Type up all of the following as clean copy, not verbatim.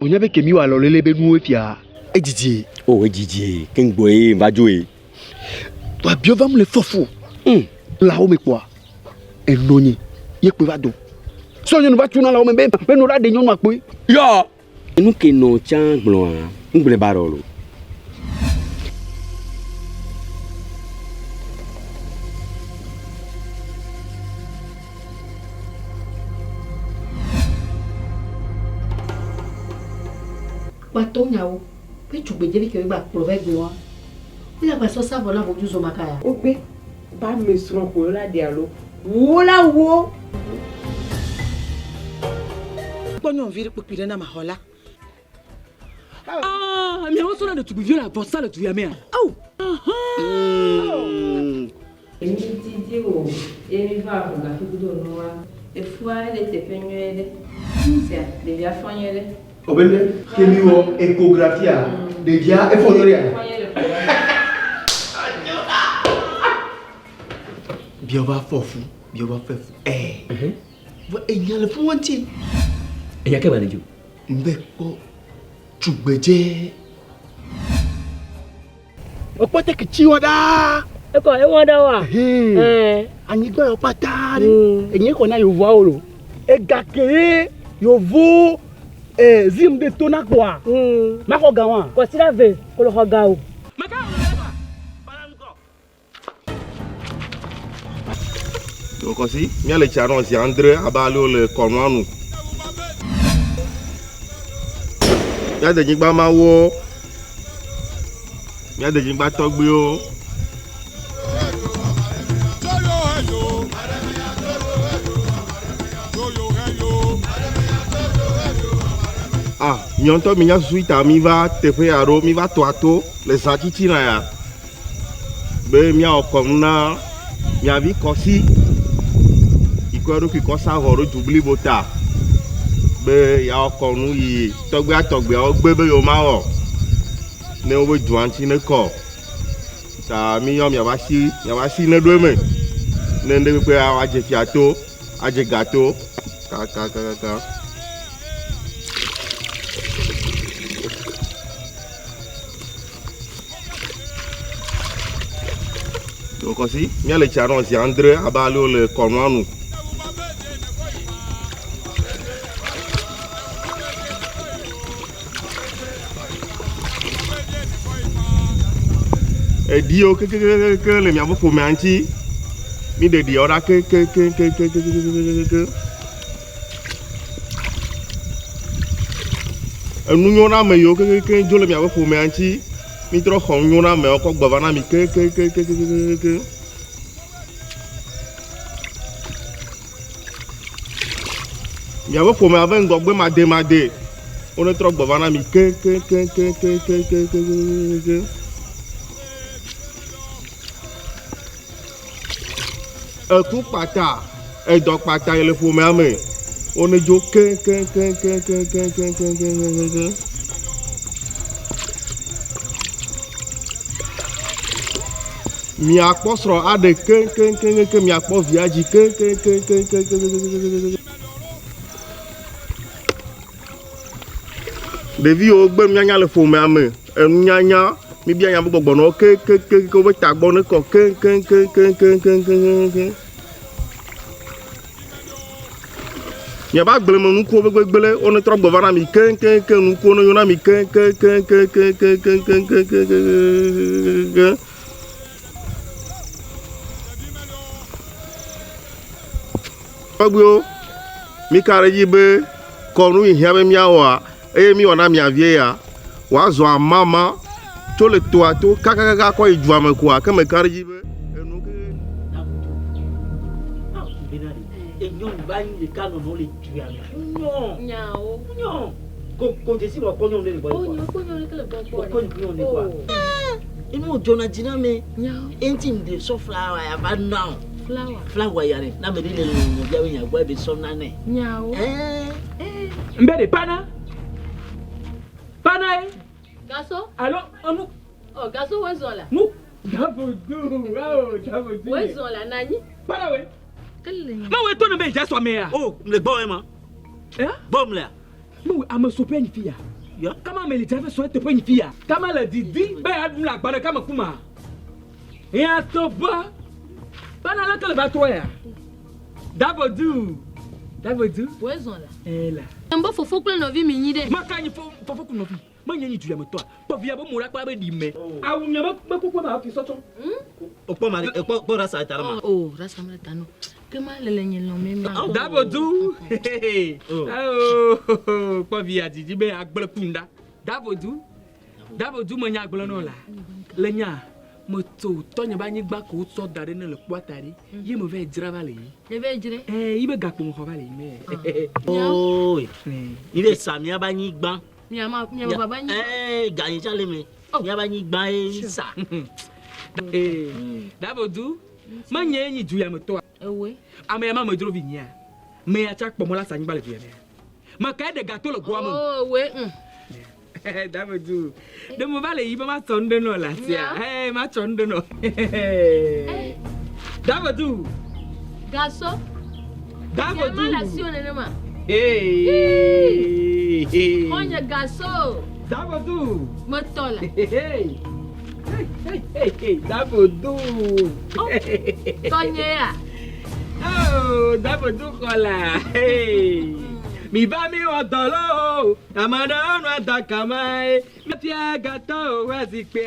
On y avait que mieux alors les bénous et pia. Et Didier. Oh, Didier, qu'un boy va jouer. Toi, bien va me le fofo. Là-haut, mais quoi? Et non, y est peu va donc. Soyons nous va tourner là-haut, mais nous là, des noms à quoi? Ya! Nous qui nous tiens blanc, nous voulons barolo. Batonya o, pe tu be jeli ke ba provide gloire. Il a pas ça ça voilà vous zo makaya. O pe ba me suron ko la dialo. Wo la wo. Bonne vire pour piler na mahola. Ah, mais on sonne de tu vieux là, pour ça le tu y a mis. Oh. Dit o, ele va vous ga fi do no wa. E fois elle te peigner c'est de via fanyele. Obende, Kémio, échographie, des dia, et fonoria. Bien va fofou, bien va faire fou. Il y a le fou entier. Et il y a quel manager? Mbeko, tu bédé. O pote que tu as da. E ko e wada wa. Ani gba o patari. Enye ko na yo voa olo. E gakeye, yo vo zim de tona quoi. Ma ko gawan. Ko sila ve ko lo ga o. Donc aussi, bien les charons, c'est André Abalo le Cornouanou. Il y a des Jigba Mawo, il y a des Jigba Togbio. Ah, nyonto minya suita mi va te fe aro mi va toato le sachiti na ya. Be mi a okomna mi a vi kosi. Iko ki kosa horo jubli bota. Be ya okonu yi togbe o gbe be yo ma o. Ne o be duanti ne ko. Ta mi yo mi a va si ne do me. Ne nde pe a wa je fiato, a je gâteau. Ka. Donc aussi, bien les charons, c'est André Abalo le Cornouanou. Et Dio que le mien pour mentir, mi de Dio là que nous n'y aura mais yo que je le mien pour mentir. Mi tro khon nyuna me ko gbavana mi ke mi avo fo me ave ngogbe made on tro gbavana mi ke e ku pata e do pata ele fo me ame on jo ke mi akposro ade ke mi akpo viaji ke devi o gbe mi anya le fo me ame enu nyanya mi bia nya gbogbo no ke ko be tagbo ne ko ke mi ba gbele mo nuko be gbele o ne tro gbo vana mi ke nuko no yona mi ke Pagbo mi kare jibe konu ihiabe miawa mi wana mi avie ya wa zo mama to le to ato kaka ko iju amaku aka me kare jibe enu ke enyon ba ni kanu no le tuya nyon Nyao. nyon ko je si mo ko nyon le boy Ko nyo le kele bon ko nyon le kwa inu jona jina me Nyao. entim de so flower ya ba now Flower yare na me le no bia we nya gwa be so na ne Nyao. Mbede pana. Pana. Gaso? Allô, nous. Oh, gaso wezo la. Nous. J'avoue. Wezo la nani? Pana we. Kele. Ma we to na be ja so me ya. oh le boy ma Eh? bom la Mu ama so pe ni fia. Comment me l'était fait soit te une fille? Comment le didi? Ben a la barre comme kuma. Et à toba. Pendant la que le bateau ya. Dabodou. Ouais zon là. Eh là. Mbo fofo kule no vi minyi de. Makani fofo ku no vi. Manyi tu ya moto. Pa via bo mura pa be di me. A unya ba ku ma ki soto. Opo mari opo rasa tarama. Oh, rasa mara tano. Kema lele nyelo meme. Dabodou. Oh, pa via di be agbele kunda. Dabodou manya agbele no la. Lenya moto tonya ba nyi gba ko so dare na le kwatari. Ye mo ve dira vale. Je vais dire. Ibe gakpo mo vale me. Oh, il est samia ba nyi gban. Nyama baba nyi. Gagné chale me. Ya ba nyi gban sa. Dabodou manya nyi du ya moto. Oui. Ama ya ma mo dro vinya. Me ya chak pomo la sa nyi ba le du ya me. Ma ka de gâteau le bois mo. Oh, oui. Dabodou. De mo vale iba ma tonde no la tia. Ma tonde no. Dabodou. Garçon. Dabodou. Y'a relation nenema. Onye garçon. Dabodou. Motola. Dabodou. Tonye ya. Oh, Dabodou kola. Mi va mi odolo. Amada no atakamai. Matia gato wazikpe.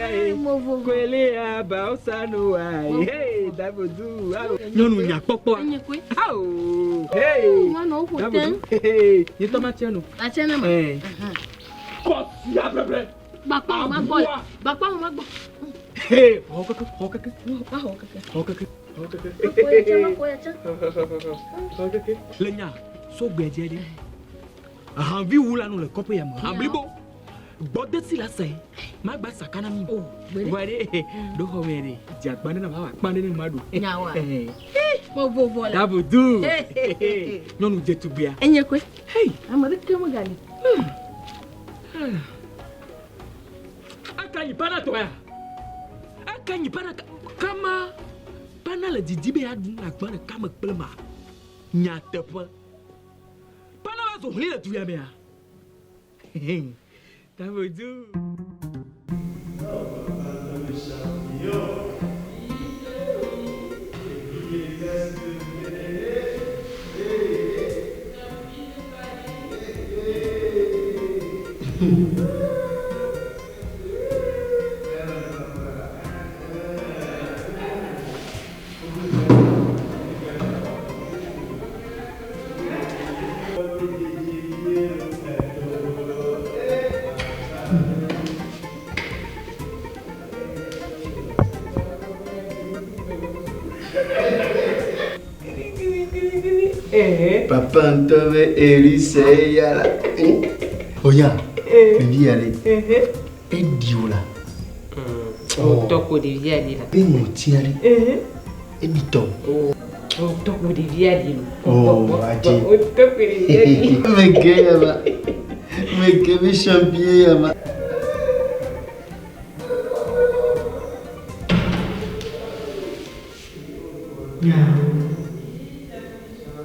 Kwele aba osanu ai. Hey, Dabodou. Nyonu nya popo. Nyekwe. Oh. Hey. Ngano ko ten. Dabodou. Hey, ni tomate no. La tienne ma. Ko ya blabla. Bakpa ma boy. Bakpa ma gbo. Hey, hokake. Ba hokake. Hokake. Lenya, so gbeje de. Han vi wula no le kopo ya mo. Han blibo. Bode si la sai. Ma gba sakana mi. Oh, wale. Do ho mere. Jagbane na ba pande ni madu. Nyawa. Mo vovola. Dabodou. Nonu jetu bia. Enyekwe. Hey, Amade kemo gali. Akanyi pana to ya. Akanyi pana kama pana le didibe adu na gbane kama plema. Nya tepa. Pana va so hli le tu ya me a. Dabodou. Papa Ntove Elise yala. Oya, bibi yale. E diola. Toko de via di la. Be mo tiari. E bito. Toko de via di. Oh, aji. Toko de via di. Meke yama. Meke be champion yama.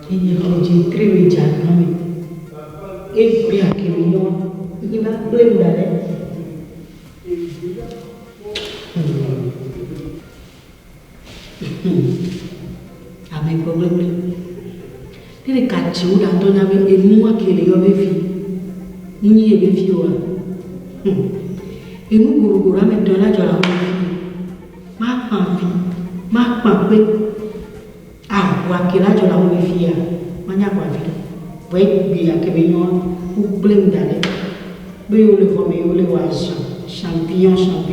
Ini kalau jentri wejan kami, biar kami ini nak belum dah. Amai problem ni. Dia kacau dah tu nak emu akili yo bevi, ni ye bevi wa. Emu guru-guru amai tu nak jalan bevi, mak pampi, mak pampi. Wakila jola mo fia manya kwa vile we bia ke benyo u blem dale be yo le fome yo le wa champignon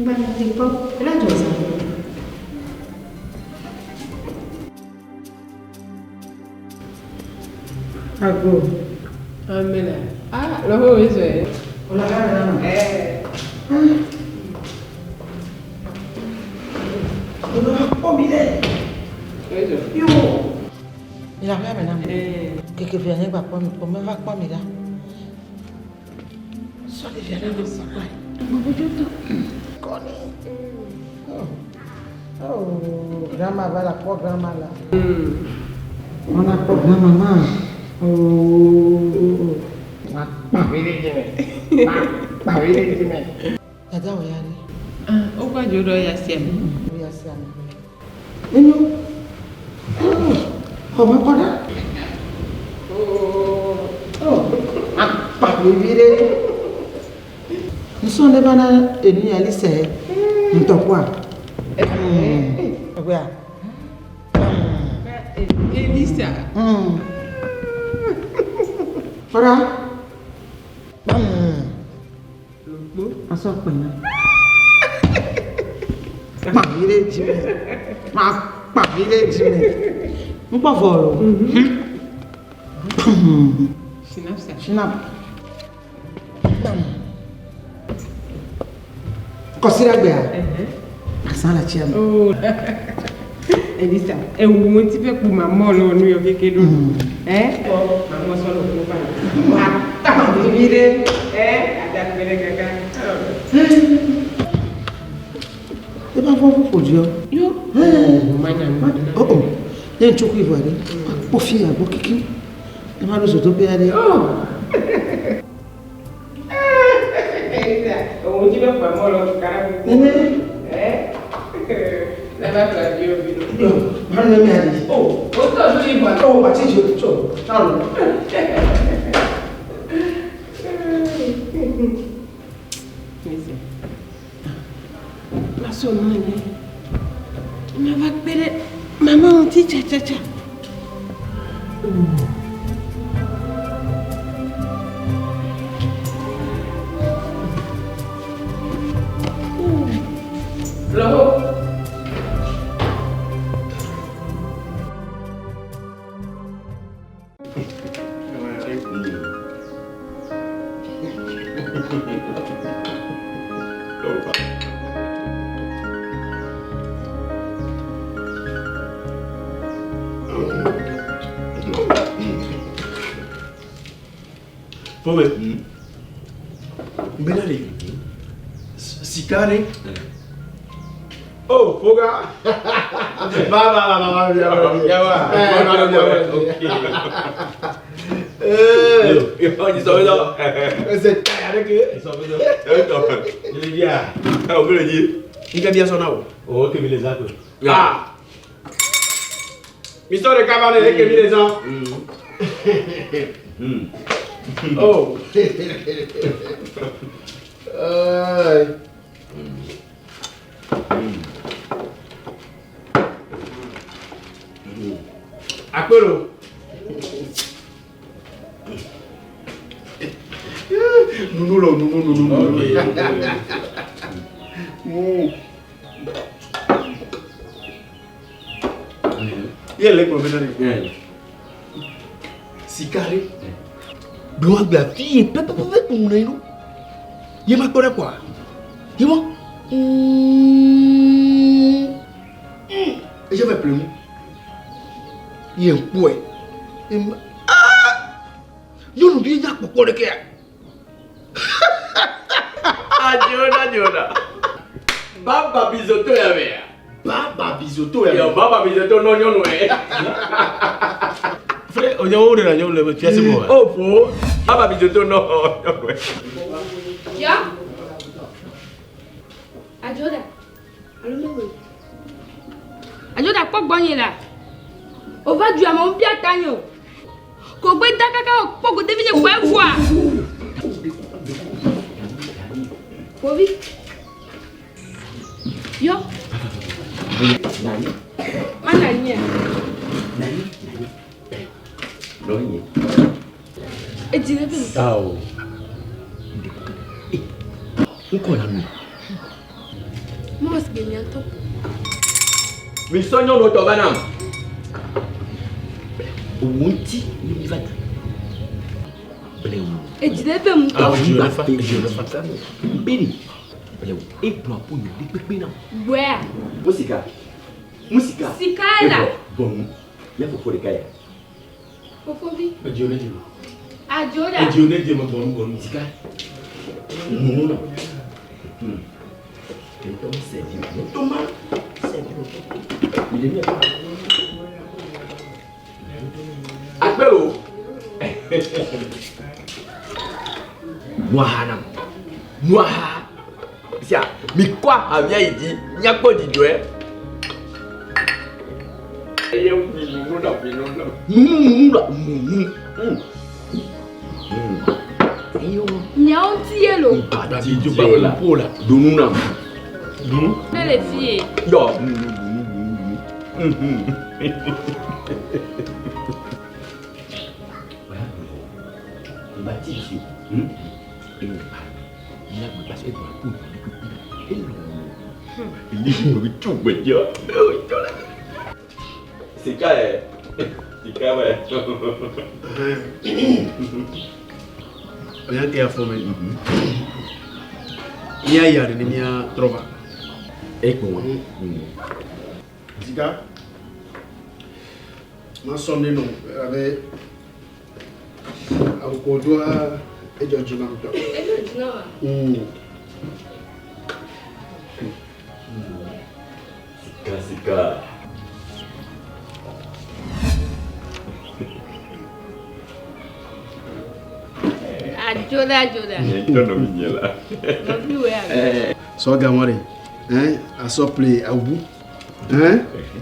ba ti po la josa Ago amela lo ho eso ola gara na oh mire yo il a rien maintenant quelque vient pas pour me va pas là soit des viandes de ça quoi oh grandma va la pour grandma là on a pour grandma oh Dada o ya ni. Ó gbàjọ lọ ya sí àmì. O ya sí àmì. Nínú. Ọmọ kọ́dá. Apàmìbíre. Nsọ́ndé bá ná ènìyàn lísẹ̀ ntọ́kùá. Ẹgbẹ́ à. Elisa. Fọ́dá. Aṣọ pẹ̀lú. Pàmìlẹ̀ jìmẹ̀. Máa pàmìlẹ̀ jìmẹ̀. Ń pọ̀ fọ̀rọ̀. Sinapsa. Sinap. Kọsíra gbẹ̀ à. Àsán la chia mi. Elisa, ẹ wo mo ti fẹ́ kú màmá ọlọ́run ní ọ̀kẹ́ kéde òdu. Màmá sọ̀rọ̀ fún báyìí. Pàmìlẹ̀. Àdàpẹ̀rẹ̀ gàgà. Ẹ bá fọ́ fún fòjú ọ. Yó. Manya mi. Ọ̀ọ̀ lẹ́yìn tó kú ìbò àdé. Pọ̀ fi àbọ̀ kíkí. Ẹ má lọ sọ tó bí adé. Elisa, òun ti fẹ́ kú màmá ọlọ́run kára mi. Lábàá tó àdé òbí lọ. Má lọ mi àdé. Ó tọ̀ lórí ìbò àti. Ó àti ìjọ tó táwọn. Maso mane. Ma va pere. Mama on ti cha. Lo. Pome. Benale. Sikare. Oh, Foga. Va. Oggi sto vedendo. C'est tard que. Il y a. On peut le dire. Il a bien son âme. Oh, que les a. Ah. Mister de Cavalier que les gens. Oh. Aquelo. Não. E ele como vem Sikari. Belum agak ti, pepe mulai lu. Ye mak kore quoi? Ye mo? Je vais plus. Ye quoi? Yo nu dia jak pokok ke. Ajoda. Baba bizoto ya be. Baba bizoto ya. Yo baba bizoto no nyono Frère, on y a où de la gueule, le pièce moi. Oh, faux. Baba bizoto no. Ya. Ajoda. Ajoda pok bonye la. O va du amon bia tanyo. Ko gbe dakaka o pok de vije kwa fwa. Kovi. Yo. Nani? Mana nya. Nani? Loye. E dire ben. Tao. Uko la nu. Mos ge mi anto. Mi sonyo no to banam. Wunti ni va. Bleu. E dire ben Ah, mto. je le fais. Bini. Bleu. E pro apo ni de pepe na. Bwa. Música. Sikala. Bom. Ya fo for kaya. Fofovi. Ajoda. Ajoda. Ajoda ma bon musica. Non. Então sério. Toma. Sério. Il est bien. Apelo. Wahana. noir. Sia, mais quoi a bien dit, il n'y a pas de jouet. C'est quoi c'est quoi ouais rien qu'à former il y a des miens trop et comment Zika ma sonne non avec un codois et de Jinamka c'est quoi Joda. So gamore a sople a ubu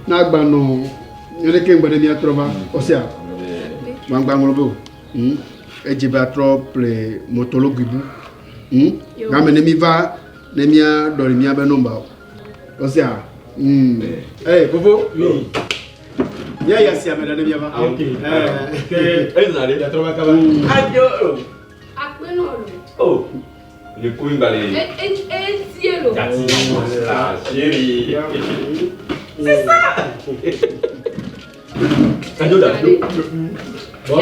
na gba no yele ke ngbe mi atroba o sia gbangba ngolobo e je ba trople motologu bu ga me ne mi va ne mi a do mi abe number o sia Bobo oui ya sia me ne mi aba okay ezale ya troba kaba adio Akpenolo. Oh, le coup balé. Cielo. Ah, chérie. C'est ça. Ajoda. Bon,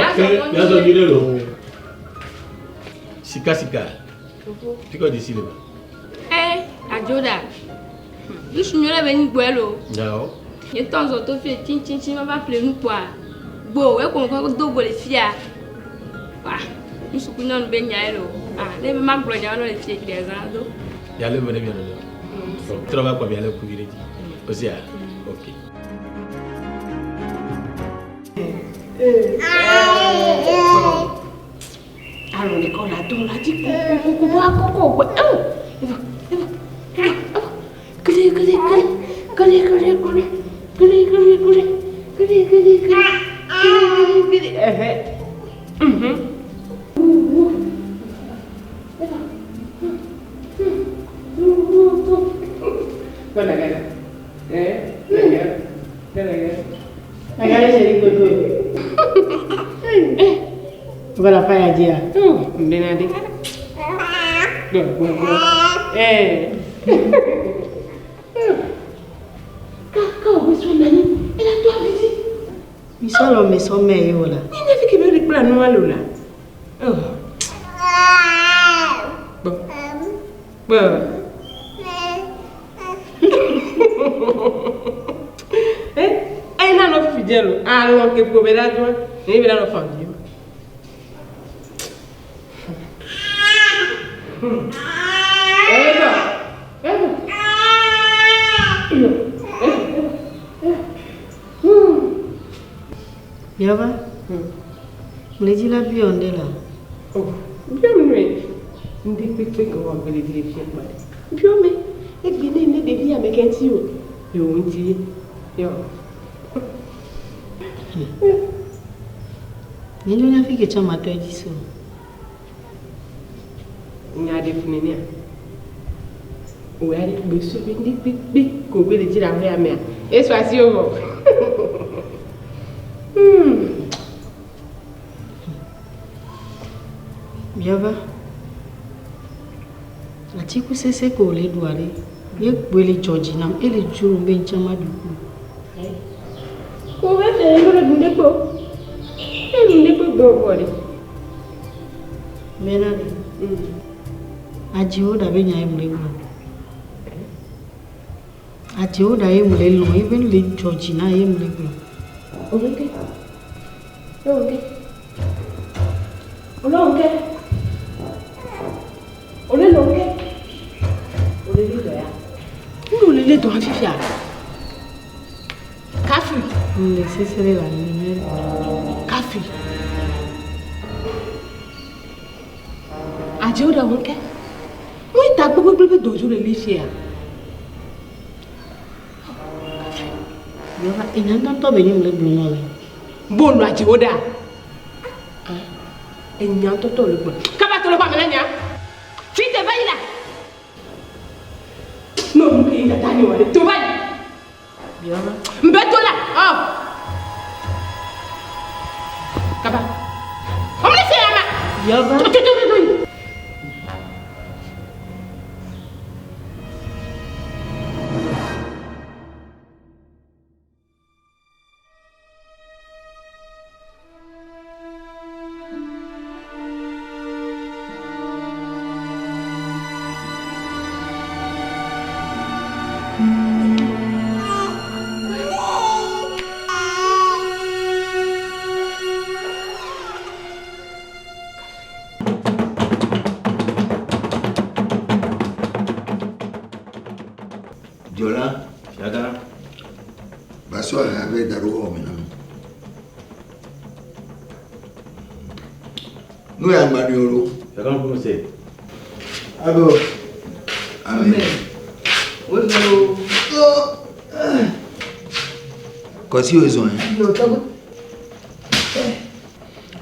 ya zo ni lo. Sika. Tiko di sile ba. Ajoda. You sunyole beni gwelo. Yao. Ye tonzo to fi chin ma ba ple nu kwa. Bo we ko dogo le fia. Wa. Nous sommes bien les mamans pour les gens il y a le bonheur bien tu travailles quoi bien le courir dit aussi ok alors l'école a donc la dit coco Voilà pas à dire. Mais son meilleur là. Il n'a fait que me dire plan noir là. Bon. N'a pas fidèle. Alors que pour me la toi, il va la faire. Yava, me dit la vie on est là. Oh, bien mais, on dit que on va les dire bien mais, et bien né des vies avec un tio. Yo on dit, yo. Ni ndio nafike chama tu ajiso. Ngade funenia. Oya ni be so bi ko be le jira we amia. Eso asi o. Yava. Ati ku sese ko le duare. Ye gbele Georgina e le juru be chama du ku. Ko be le ngoro dunde ko. E dunde ko go body. Mena de. Ajiwo da be nya e mule bu. Ajiwo da e mule lo e be le Georgina e mule bu. Okay. Okay. Olonke. Olonke. Olele do ya. Ngo lele do afifia. Kafi. Le sesere la ni. Kafi. Ajiwo da wonke. la gbogbo dojo le lise a. Yo va enyan to be ni le dun no le. Bo lo aji oda. Enyan to le gbo. Ka ba to le pa me lenya. Fi te bayi la. No mu ke ida tani wa le to bayi. Yo va. Mbeto la. Oh. Ka ba. O me se ama. Yo va. Diola, Shagana. Baso avait d'arou maintenant. Nous y a Maniolo. Shagana, comment c'est? Alors. Amen. Oui, allô. Qu'est-ce qu'ils ont?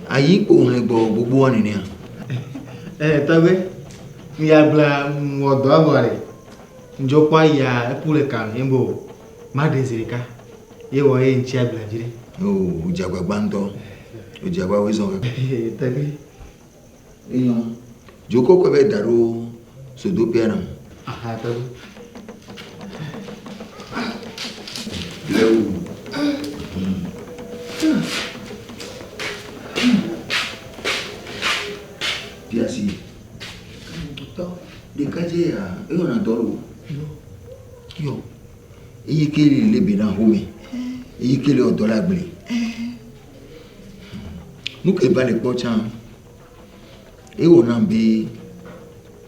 Aïe, pour les bobo en Inéa. T'as vu? Il y a bla mon doigt voir. Njo kwa ya pour le can embo ma désirika ye wo ye nchia blanjire oh ujagwa bando ujagwa wezo tabi joko ko be daro so do piano aha tabi leu piasi to de kaje ya e ona doro yo iye kele le be na home iye kele o dollar gbe nu ke ba le pochan e wona be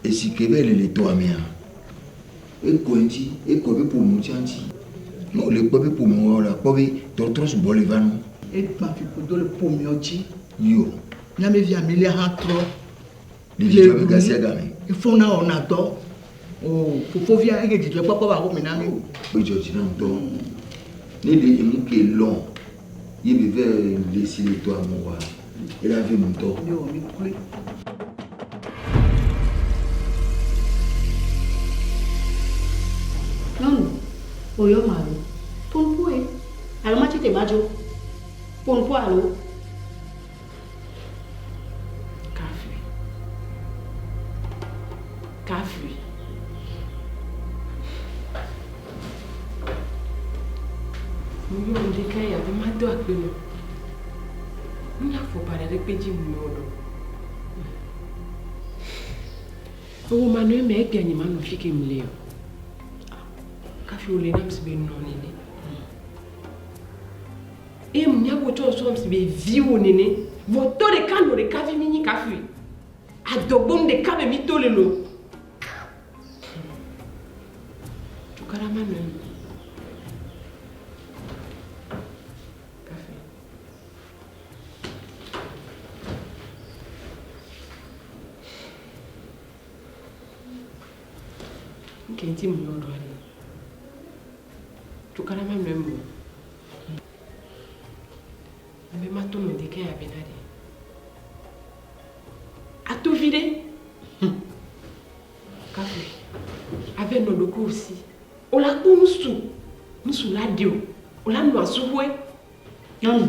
esikebe le to amia e ko nti e ko be po mu chanti no le ko be po mu ora ko be to tros bolivano e pa fi ko do le po mi oji yo nya me via milia ha tro le ji be gasia game e fo na ona to oh fofo via e ji papa ba ko mi na mi o joji na to ni le mu ke long ye be ve laisser le to amour et la vie mon to yo mi kule Non, oyo malu. Ponpo e. Alma chite majo. Ponpo alo. Kafi. Mo yo nde kan ya be ma do apelo. Mo ya fo para de peji mo odo. O ma no me gani ma no fike mi le. Kafi o le nam se be no ni ni. E mo nya bo to so se be vi o ni ni. Vo to de kan de kafi mi ni kafi. Adobom de kabe mi to le lo. Karama no. Café. Kenti mo ndo ali. Tu karama no mo. Me mato no de que ya benade. A tout vide. Café. Avec nos locaux aussi. O la ko musu la dio o la no asuwe Non.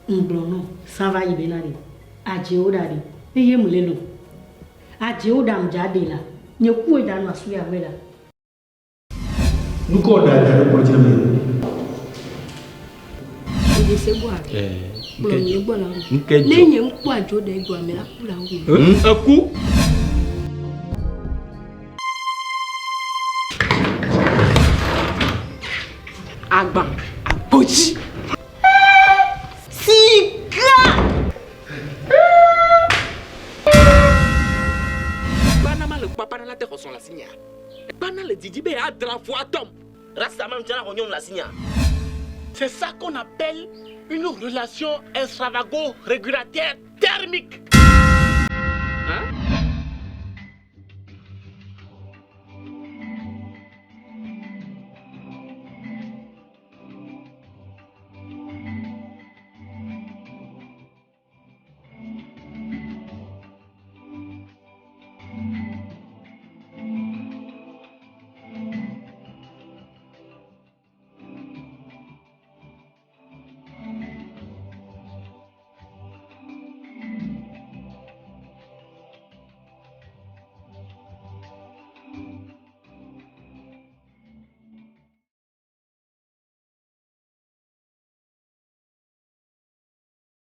Mblono, ça va y benade. Aje odari. Eye mulelo. Aje odam jade la. Nye ku da no asu ya mela. nuko da da ko jira me Oye se bo ari. Bo ni bo la. Nkejo. Lenye nku ajo de gbo amela kula wo. Aku. Agba, aboji. Bana mal papa na la terre son la signa. Bana le didibe a de la foi tom. Rasta même tiens la la signa. C'est ça qu'on appelle une relation extravago-régulateur thermique.